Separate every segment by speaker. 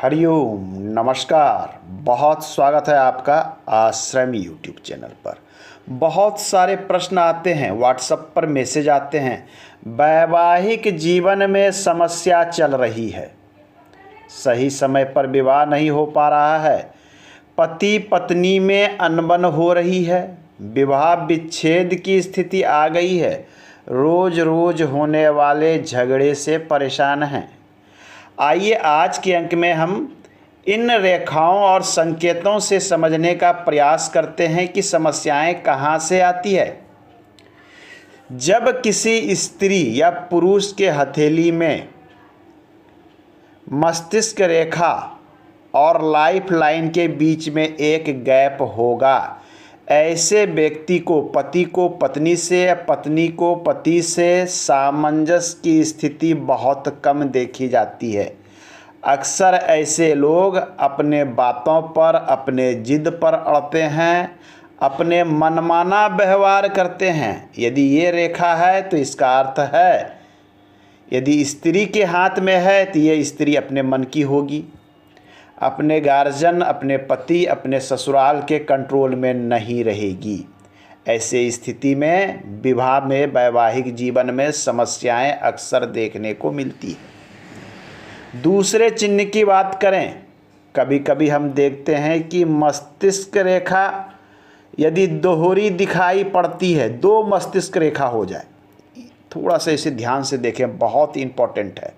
Speaker 1: हरिओम नमस्कार। बहुत स्वागत है आपका आश्रम यूट्यूब चैनल पर। बहुत सारे प्रश्न आते हैं, व्हाट्सएप पर मैसेज आते हैं। वैवाहिक जीवन में समस्या चल रही है, सही समय पर विवाह नहीं हो पा रहा है, पति पत्नी में अनबन हो रही है, विवाह विच्छेद की स्थिति आ गई है, रोज रोज होने वाले झगड़े से परेशान हैं। आइए आज के अंक में हम इन रेखाओं और संकेतों से समझने का प्रयास करते हैं कि समस्याएं कहां से आती है। जब किसी स्त्री या पुरुष के हथेली में मस्तिष्क रेखा और लाइफ लाइन के बीच में एक गैप होगा, ऐसे व्यक्ति को पति को पत्नी से या पत्नी को पति से सामंजस्य की स्थिति बहुत कम देखी जाती है। अक्सर ऐसे लोग अपने बातों पर, अपने जिद पर अड़ते हैं, अपने मनमाना व्यवहार करते हैं। यदि ये रेखा है तो इसका अर्थ है, यदि स्त्री के हाथ में है तो ये स्त्री अपने मन की होगी, अपने गार्जियन, अपने पति, अपने ससुराल के कंट्रोल में नहीं रहेगी। ऐसे स्थिति में विवाह में, वैवाहिक जीवन में समस्याएं अक्सर देखने को मिलती है। दूसरे चिन्ह की बात करें, कभी कभी हम देखते हैं कि मस्तिष्क रेखा यदि दोहरी दिखाई पड़ती है, दो मस्तिष्क रेखा हो जाए, थोड़ा सा इसे ध्यान से देखें, बहुत इम्पोर्टेंट है।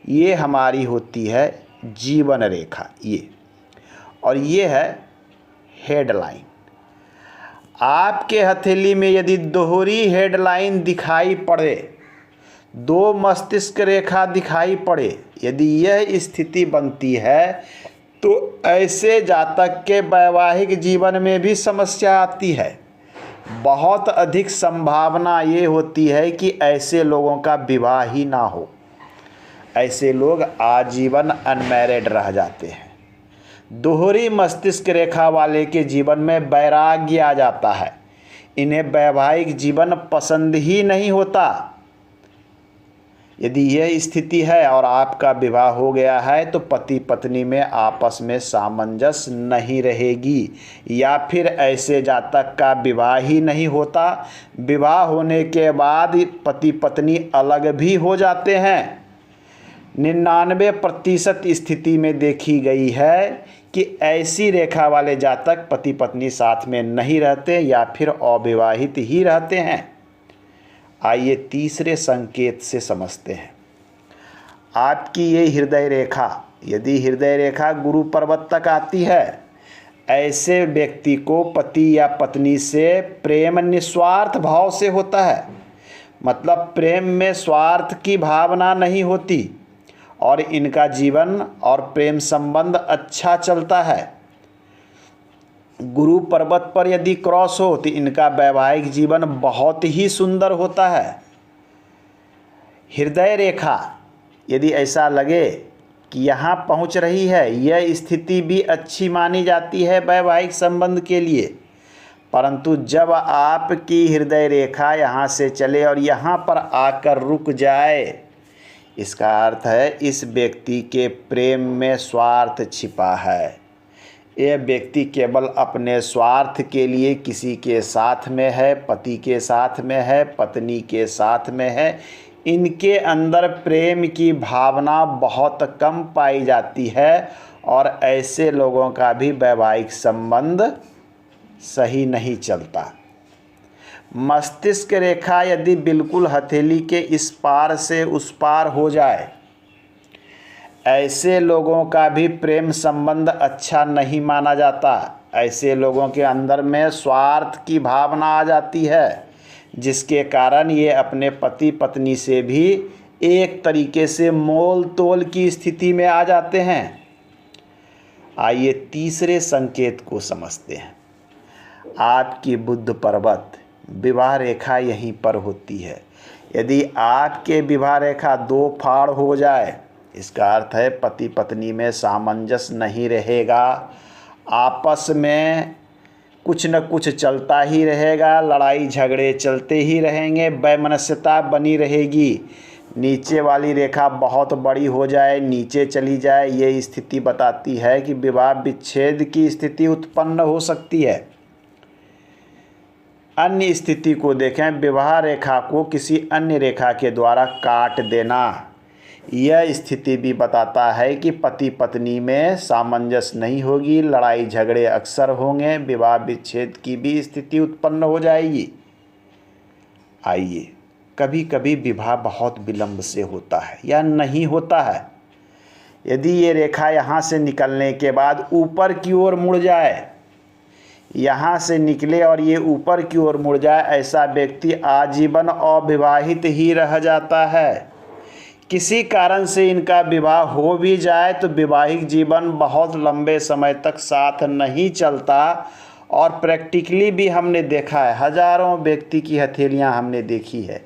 Speaker 1: ये हमारी होती है जीवन रेखा, ये, और ये है हेडलाइन। आपके हथेली में यदि दोहरी हेडलाइन दिखाई पड़े, दो मस्तिष्क रेखा दिखाई पड़े, यदि यह स्थिति बनती है तो ऐसे जातक के वैवाहिक जीवन में भी समस्या आती है। बहुत अधिक संभावना ये होती है कि ऐसे लोगों का विवाह ही ना हो, ऐसे लोग आजीवन अनमैरिड रह जाते हैं। दोहरी मस्तिष्क रेखा वाले के जीवन में वैराग्य आ जाता है, इन्हें वैवाहिक जीवन पसंद ही नहीं होता। यदि यह स्थिति है और आपका विवाह हो गया है तो पति पत्नी में आपस में सामंजस्य नहीं रहेगी, या फिर ऐसे जातक का विवाह ही नहीं होता। विवाह होने के बाद पति पत्नी अलग भी हो जाते हैं। 99% स्थिति में देखी गई है कि ऐसी रेखा वाले जातक पति पत्नी साथ में नहीं रहते या फिर अविवाहित ही रहते हैं। आइए तीसरे संकेत से समझते हैं। आपकी ये हृदय रेखा, यदि हृदय रेखा गुरु पर्वत तक आती है, ऐसे व्यक्ति को पति या पत्नी से प्रेम निस्वार्थ भाव से होता है। मतलब प्रेम में स्वार्थ की भावना नहीं होती और इनका जीवन और प्रेम संबंध अच्छा चलता है। गुरु पर्वत पर यदि क्रॉस हो तो इनका वैवाहिक जीवन बहुत ही सुंदर होता है। हृदय रेखा यदि ऐसा लगे कि यहाँ पहुँच रही है, यह स्थिति भी अच्छी मानी जाती है वैवाहिक संबंध के लिए। परंतु जब आपकी हृदय रेखा यहाँ से चले और यहाँ पर आकर रुक जाए, इसका अर्थ है इस व्यक्ति के प्रेम में स्वार्थ छिपा है। यह व्यक्ति केवल अपने स्वार्थ के लिए किसी के साथ में है, पति के साथ में है, पत्नी के साथ में है। इनके अंदर प्रेम की भावना बहुत कम पाई जाती है और ऐसे लोगों का भी वैवाहिक संबंध सही नहीं चलता। मस्तिष्क रेखा यदि बिल्कुल हथेली के इस पार से उस पार हो जाए, ऐसे लोगों का भी प्रेम संबंध अच्छा नहीं माना जाता। ऐसे लोगों के अंदर में स्वार्थ की भावना आ जाती है, जिसके कारण ये अपने पति पत्नी से भी एक तरीके से मोल तोल की स्थिति में आ जाते हैं। आइए तीसरे संकेत को समझते हैं। आपकी बुध पर्वत विवाह रेखा यहीं पर होती है। यदि आपके विवाह रेखा दो फाड़ हो जाए, इसका अर्थ है पति पत्नी में सामंजस्य नहीं रहेगा, आपस में कुछ न कुछ चलता ही रहेगा, लड़ाई झगड़े चलते ही रहेंगे, वैमनस्यता बनी रहेगी। नीचे वाली रेखा बहुत बड़ी हो जाए, नीचे चली जाए, ये स्थिति बताती है कि विवाह विच्छेद की स्थिति उत्पन्न हो सकती है। अन्य स्थिति को देखें, विवाह रेखा को किसी अन्य रेखा के द्वारा काट देना। यह स्थिति भी बताता है कि पति पत्नी में सामंजस्य नहीं होगी, लड़ाई झगड़े अक्सर होंगे, विवाह विच्छेद की भी स्थिति उत्पन्न हो जाएगी। आइए, कभी कभी विवाह बहुत विलंब से होता है या नहीं होता है। यदि ये रेखा यहाँ से निकलने के बाद ऊपर की ओर मुड़ जाए, यहाँ से निकले और ये ऊपर की ओर मुड़ जाए, ऐसा व्यक्ति आजीवन अविवाहित ही रह जाता है। किसी कारण से इनका विवाह हो भी जाए तो वैवाहिक जीवन बहुत लंबे समय तक साथ नहीं चलता। और प्रैक्टिकली भी हमने देखा है, हजारों व्यक्ति की हथेलियां हमने देखी है।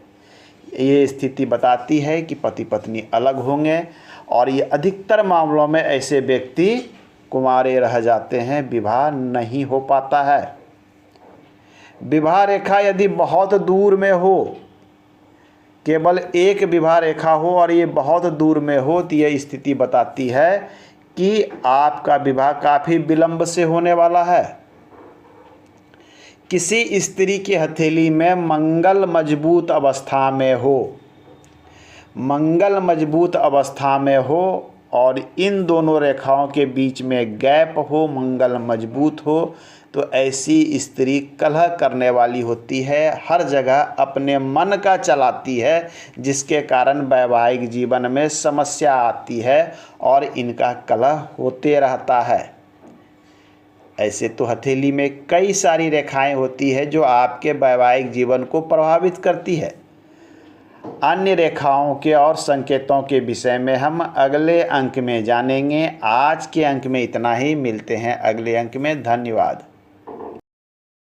Speaker 1: ये स्थिति बताती है कि पति पत्नी अलग होंगे और ये अधिकतर मामलों में ऐसे व्यक्ति कुंवारे रह जाते हैं, विवाह नहीं हो पाता है। विवाह रेखा यदि बहुत दूर में हो, केवल एक विवाह रेखा हो और ये बहुत दूर में हो, तो यह स्थिति बताती है कि आपका विवाह काफ़ी विलंब से होने वाला है। किसी स्त्री की हथेली में मंगल मजबूत अवस्था में हो, मंगल मजबूत अवस्था में हो और इन दोनों रेखाओं के बीच में गैप हो, मंगल मजबूत हो, तो ऐसी स्त्री कलह करने वाली होती है, हर जगह अपने मन का चलाती है, जिसके कारण वैवाहिक जीवन में समस्या आती है और इनका कलह होते रहता है। ऐसे तो हथेली में कई सारी रेखाएं होती है जो आपके वैवाहिक जीवन को प्रभावित करती है। अन्य रेखाओं के और संकेतों के विषय में हम अगले अंक में जानेंगे। आज के अंक में इतना ही, मिलते हैं अगले अंक में। धन्यवाद।